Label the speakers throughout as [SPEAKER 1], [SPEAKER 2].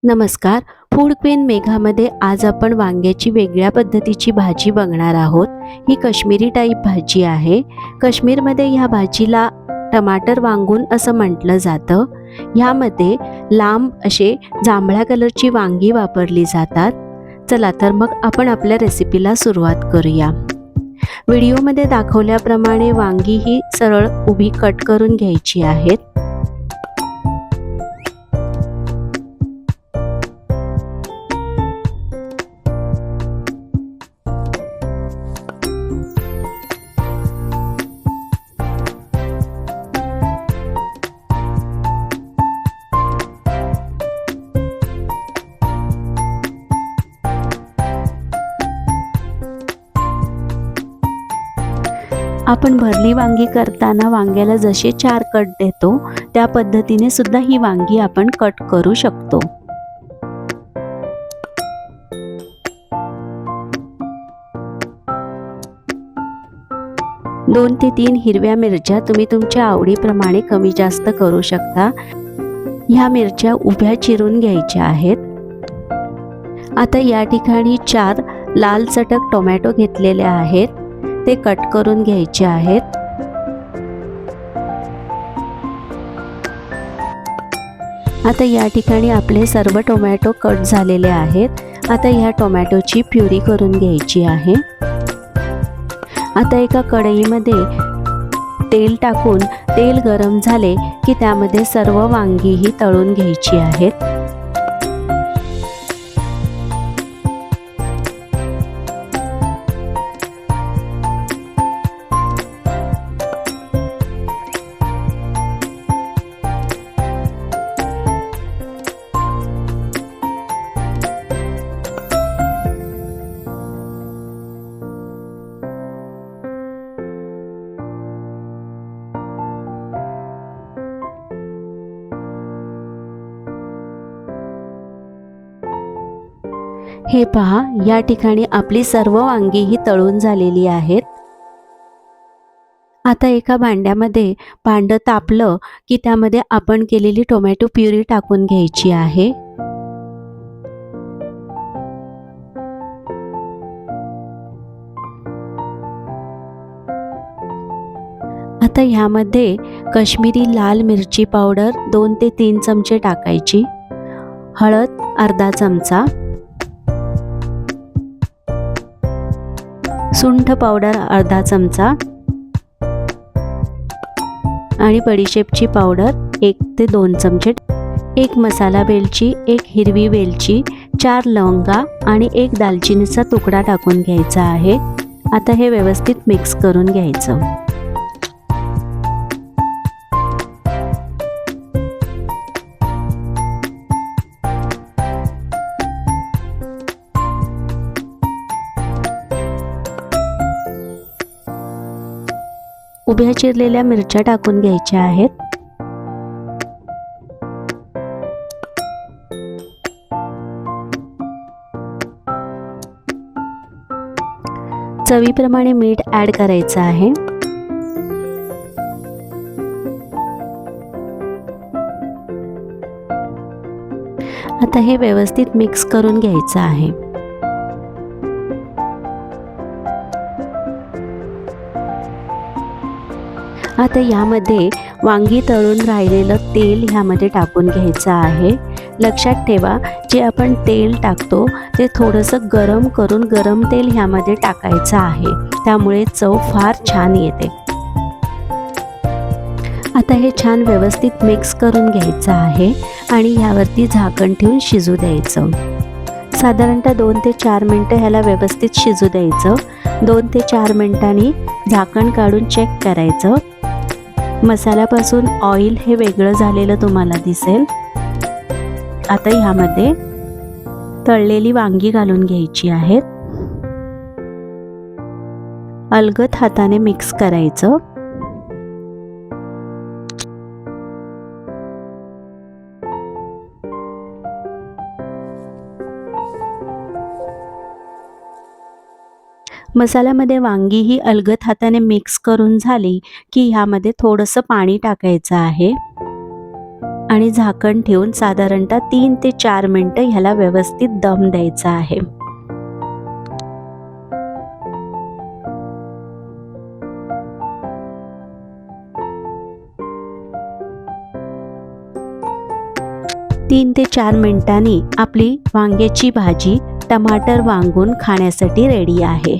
[SPEAKER 1] नमस्कार. Food queen मेघामध्ये आज आपण वांग्याची वेगळ्या पद्धतीची भाजी बघणार आहोत. ही काश्मीरी टाईप भाजी आहे. काश्मीरमध्ये ह्या भाजीला टमाटर वांगून असं म्हटलं जातं. ह्यामध्ये लांब असे जांभळ्या कलरची वांगी वापरली जातात. चला तर मग आपण आपल्या रेसिपीला सुरुवात करूया. व्हिडिओमध्ये दाखवल्याप्रमाणे वांगी ही सरळ उभी कट करून घ्यायची आहेत. आपण भरली वांगी करताना वांग्याला जसे 4 कट देतो त्या पद्धतीने सुद्धा ही वांगी आपण कट करू शकतो. दोन ते 3 हिरव्या मिरच्या तुम्ही तुमच्या आवडीप्रमाणे कमी जास्त करू शकता. ह्या मिरच्या उभ्या चिरून घ्यायच्या आहेत. आता या ठिकाणी 4 लाल चटक टोमॅटो घेतलेले आहेत. ते कट करून घ्यायचे आहेत. आता या ठिकाणी आपले सर्व टोमॅटो कट झालेले आहेत. आता ह्या टोमॅटोची प्युरी करून घ्यायची आहे. आता एका कढईमध्ये तेल टाकून तेल गरम झाले की त्यामध्ये सर्व वांगी ही तळून घ्यायची आहेत. हे पहा, या ठिकाणी आपली सर्व वांगी ही तळून झालेली आहेत. आता एका भांड्यामध्ये भांडं तापलं की त्यामध्ये आपण केलेली टोमॅटो प्युरी टाकून घ्यायची आहे. आता ह्यामध्ये काश्मीरी लाल मिरची पावडर 2 ते 3 चमचे टाकायची. हळद अर्धा चमचा, सुंठ पावडर अर्धा चमचा आणि बडीशेपची पावडर 1 ते 2 चमचे, 1 मसाला वेलची, 1 हिरवी वेलची, 4 लवंगा आणि 1 दालचिनीचा तुकडा टाकून घ्यायचा आहे. आता हे व्यवस्थित मिक्स करून घ्यायचं. उभ्या चिरलेल्या मिरच्या टाकून घ्यायच्या आहेत. चवीप्रमाणे मीठ ॲड करायचं आहे. आता हे व्यवस्थित मिक्स करून घ्यायचं आहे. आता यामध्ये वांगी तळून राहिलेलं तेल ह्यामध्ये टाकून घ्यायचं आहे. लक्षात ठेवा, जे आपण तेल टाकतो ते थोडंसं गरम करून गरम तेल ह्यामध्ये टाकायचं आहे. त्यामुळे चव फार छान येते. आता हे छान व्यवस्थित मिक्स करून घ्यायचं आहे आणि ह्यावरती झाकण ठेवून शिजू द्यायचं. साधारणतः 2 ते 4 मिनटं ह्याला व्यवस्थित शिजू द्यायचं. 2 ते 4 मिनटांनी झाकण काढून चेक करायचं. मसाल्यापासून ऑइल हे वेगळं झालेलं तुम्हाला दिसेल. आता ह्यामध्ये तळलेली वांगी घालून घ्यायची आहेत. अलगद हाताने मिक्स करायचं. मसाल्यामध्ये वांगी ही अलगद हाताने मिक्स करून झाली की ह्यामध्ये थोडंसं पाणी टाकायचं आहे. आणि झाकण ठेवून साधारणतः 3 ते 4 मिनिटं ह्याला व्यवस्थित दम द्यायचा आहे. तीन ते 4 मिनिटांनी आपली वांग्याची भाजी टमाटर वांगून खाण्यासाठी रेडी आहे.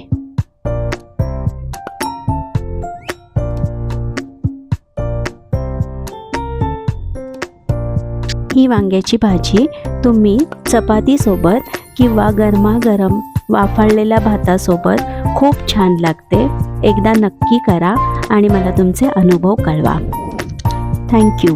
[SPEAKER 1] ही वांग्याची भाजी तुम्ही चपातीसोबत किंवा गरमागरम वाफाळलेल्या भातासोबत खूप छान लागते. एकदा नक्की करा आणि मला तुमचे अनुभव कळवा. थँक्यू.